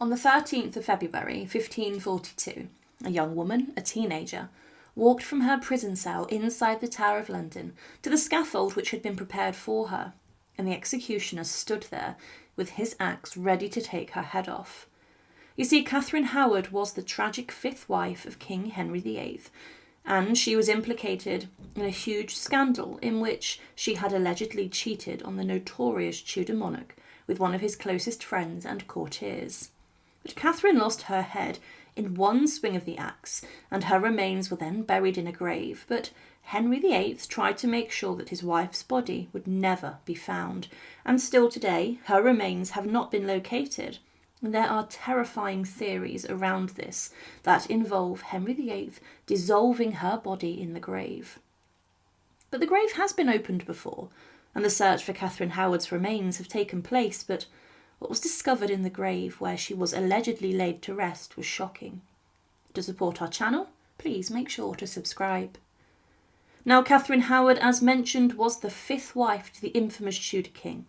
On the 13th of February 1542, a young woman, a teenager, walked from her prison cell inside the Tower of London to the scaffold which had been prepared for her, and the executioner stood there with his axe ready to take her head off. You see, Katherine Howard was the tragic fifth wife of King Henry VIII, and she was implicated in a huge scandal in which she had allegedly cheated on the notorious Tudor monarch with one of his closest friends and courtiers. But Katherine lost her head in one swing of the axe, and her remains were then buried in a grave, but Henry VIII tried to make sure that his wife's body would never be found, and still today her remains have not been located. There are terrifying theories around this that involve Henry VIII dissolving her body in the grave. But the grave has been opened before, and the search for Katherine Howard's remains have taken place, but what was discovered in the grave where she was allegedly laid to rest was shocking. To support our channel, please make sure to subscribe. Now, Katherine Howard, as mentioned, was the fifth wife to the infamous Tudor king,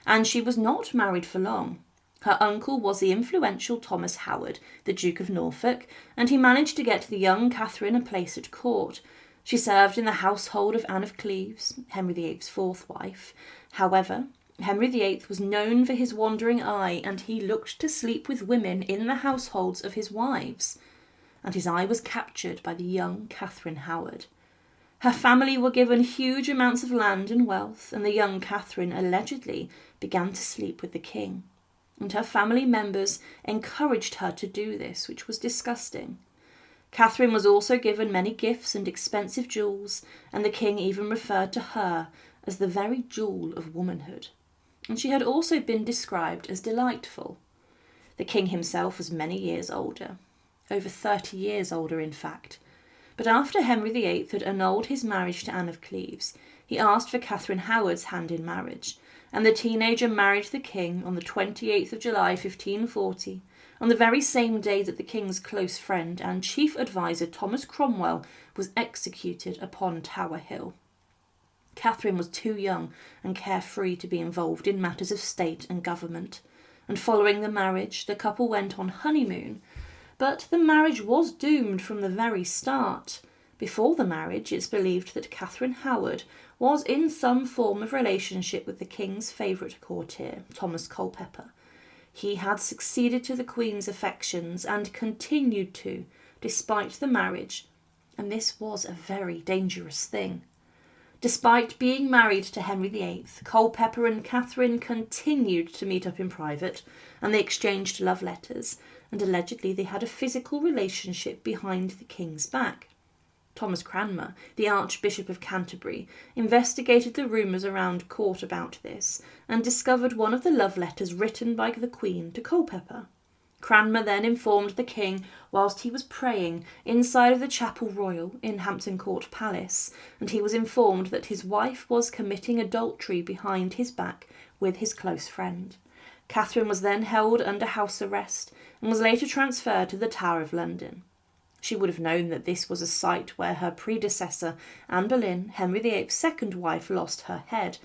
and she was not married for long. Her uncle was the influential Thomas Howard, the Duke of Norfolk, and he managed to get the young Katherine a place at court. She served in the household of Anne of Cleves, Henry VIII's fourth wife. However, Henry VIII was known for his wandering eye, and he looked to sleep with women in the households of his wives, and his eye was captured by the young Katherine Howard. Her family were given huge amounts of land and wealth, and the young Katherine allegedly began to sleep with the king. And her family members encouraged her to do this, which was disgusting. Katherine was also given many gifts and expensive jewels, and the king even referred to her as the very jewel of womanhood. And she had also been described as delightful. The king himself was many years older, over 30 years older in fact. But after Henry VIII had annulled his marriage to Anne of Cleves, he asked for Katherine Howard's hand in marriage, and the teenager married the king on the 28th of July 1540, on the very same day that the king's close friend and chief adviser Thomas Cromwell was executed upon Tower Hill. Katherine was too young and carefree to be involved in matters of state and government, and following the marriage the couple went on honeymoon, but the marriage was doomed from the very start. Before the marriage, it's believed that Katherine Howard was in some form of relationship with the king's favourite courtier, Thomas Culpeper. He had succeeded to the queen's affections and continued to, despite the marriage, and this was a very dangerous thing. Despite being married to Henry VIII, Culpeper and Katherine continued to meet up in private, and they exchanged love letters, and allegedly they had a physical relationship behind the king's back. Thomas Cranmer, the Archbishop of Canterbury, investigated the rumours around court about this and discovered one of the love letters written by the Queen to Culpeper. Cranmer then informed the king whilst he was praying inside of the Chapel Royal in Hampton Court Palace, and he was informed that his wife was committing adultery behind his back with his close friend. Katherine was then held under house arrest and was later transferred to the Tower of London. She would have known that this was a site where her predecessor, Anne Boleyn, Henry VIII's second wife, lost her head,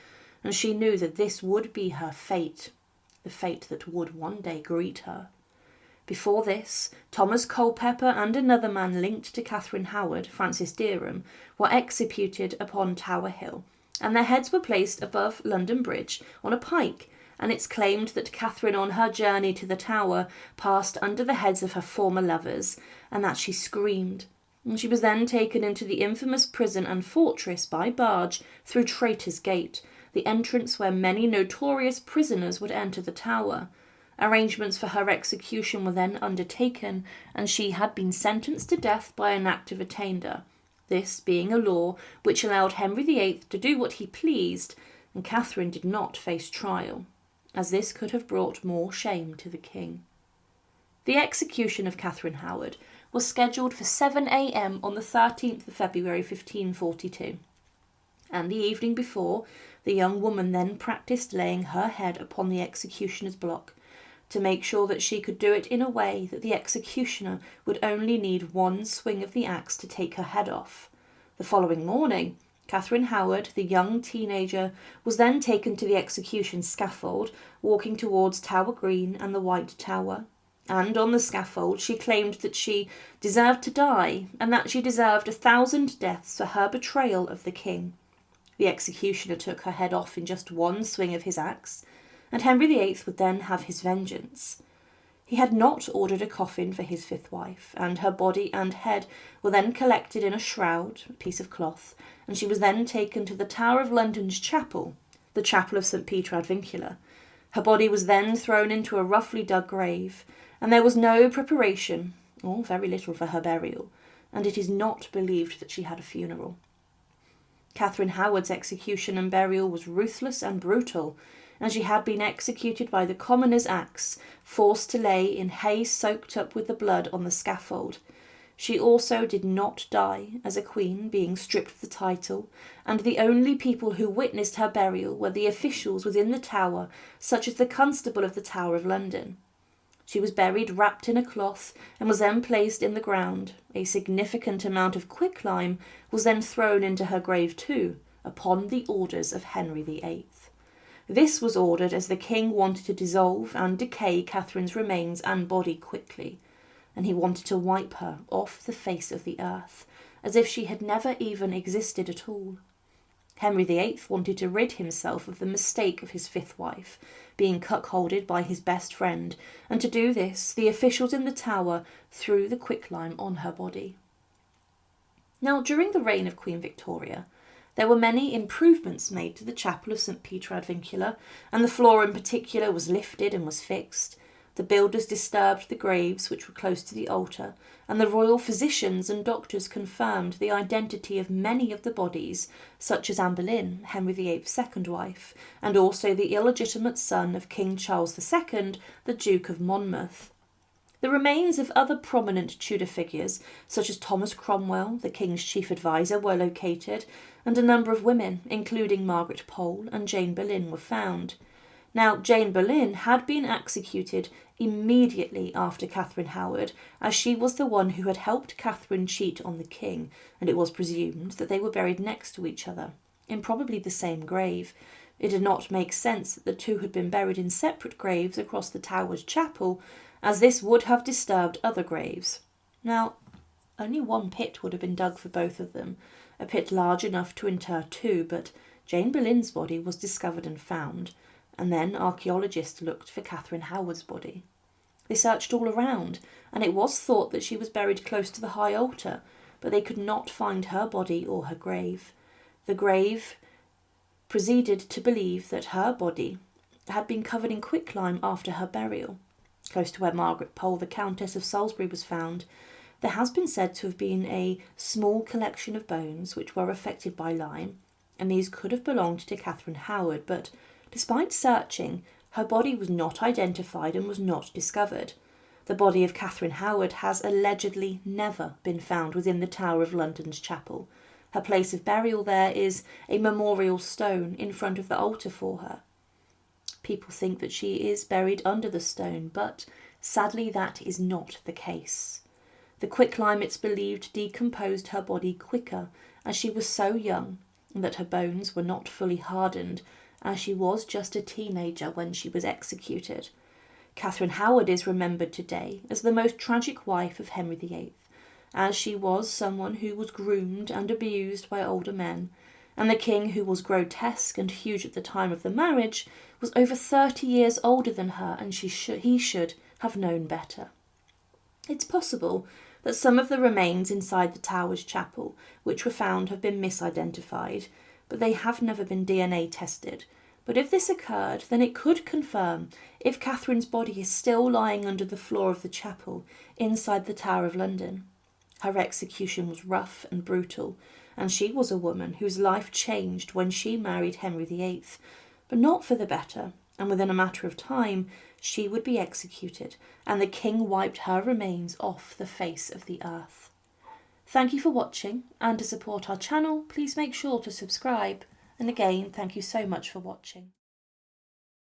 and she knew that this would be her fate, the fate that would one day greet her. Before this, Thomas Culpeper and another man linked to Katherine Howard, Francis Derham, were executed upon Tower Hill, and their heads were placed above London Bridge on a pike, and it's claimed that Katherine on her journey to the Tower passed under the heads of her former lovers, and that she screamed. And she was then taken into the infamous prison and fortress by barge through Traitor's Gate, the entrance where many notorious prisoners would enter the Tower. Arrangements for her execution were then undertaken, and she had been sentenced to death by an Act of Attainder, this being a law which allowed Henry VIII to do what he pleased, and Katherine did not face trial, as this could have brought more shame to the king. The execution of Katherine Howard was scheduled for 7 a.m. on the 13th of February 1542, and the evening before, the young woman then practised laying her head upon the executioner's block, to make sure that she could do it in a way that the executioner would only need one swing of the axe to take her head off. The following morning, Katherine Howard, the young teenager, was then taken to the execution scaffold, walking towards Tower Green and the White Tower. and on the scaffold she claimed that she deserved to die and that she deserved 1,000 deaths for her betrayal of the king. The executioner took her head off in just one swing of his axe, and Henry VIII would then have his vengeance. He had not ordered a coffin for his fifth wife, and her body and head were then collected in a shroud, a piece of cloth, and she was then taken to the Tower of London's chapel, the chapel of St. Peter ad Vincula. Her body was then thrown into a roughly dug grave, and there was no preparation, or very little, for her burial, and it is not believed that she had a funeral. Katherine Howard's execution and burial was ruthless and brutal, and she had been executed by the commoner's axe, forced to lay in hay soaked up with the blood on the scaffold. She also did not die as a queen, being stripped of the title, and the only people who witnessed her burial were the officials within the tower, such as the constable of the Tower of London. She was buried wrapped in a cloth and was then placed in the ground. A significant amount of quicklime was then thrown into her grave too, upon the orders of Henry VIII. This was ordered as the king wanted to dissolve and decay Catherine's remains and body quickly, and he wanted to wipe her off the face of the earth, as if she had never even existed at all. Henry VIII wanted to rid himself of the mistake of his fifth wife, being cuckolded by his best friend, and to do this, the officials in the tower threw the quicklime on her body. Now, during the reign of Queen Victoria, there were many improvements made to the chapel of St. Peter ad Vincula, and the floor in particular was lifted and was fixed. The builders disturbed the graves which were close to the altar, and the royal physicians and doctors confirmed the identity of many of the bodies, such as Anne Boleyn, Henry VIII's second wife, and also the illegitimate son of King Charles II, the Duke of Monmouth. The remains of other prominent Tudor figures, such as Thomas Cromwell, the king's chief adviser, were located, and a number of women, including Margaret Pole and Jane Boleyn, were found. Now, Jane Boleyn had been executed immediately after Katherine Howard, as she was the one who had helped Catherine cheat on the king, and it was presumed that they were buried next to each other, in probably the same grave. It did not make sense that the two had been buried in separate graves across the Tower's chapel, as this would have disturbed other graves. Now, only one pit would have been dug for both of them, a pit large enough to inter two, but Jane Boleyn's body was discovered and found, and then archaeologists looked for Katherine Howard's body. They searched all around, and it was thought that she was buried close to the high altar, but they could not find her body or her grave. The grave proceeded to believe that her body had been covered in quicklime after her burial. Close to where Margaret Pole, the Countess of Salisbury, was found, there has been said to have been a small collection of bones which were affected by lime, and these could have belonged to Katherine Howard, but despite searching, her body was not identified and was not discovered. The body of Katherine Howard has allegedly never been found within the Tower of London's chapel. Her place of burial there is a memorial stone in front of the altar for her. People think that she is buried under the stone, but sadly that is not the case. The quicklime, it's believed, decomposed her body quicker, as she was so young, and that her bones were not fully hardened, as she was just a teenager when she was executed. Katherine Howard is remembered today as the most tragic wife of Henry VIII, as she was someone who was groomed and abused by older men, and the king, who was grotesque and huge at the time of the marriage, was over 30 years older than her, and he should have known better. It's possible that some of the remains inside the Tower's chapel, which were found, have been misidentified, but they have never been DNA tested. But if this occurred, then it could confirm if Catherine's body is still lying under the floor of the chapel inside the Tower of London. Her execution was rough and brutal, and she was a woman whose life changed when she married Henry VIII, but not for the better, and within a matter of time she would be executed, and the king wiped her remains off the face of the earth. Thank you for watching, and to support our channel, please make sure to subscribe. And again, thank you so much for watching.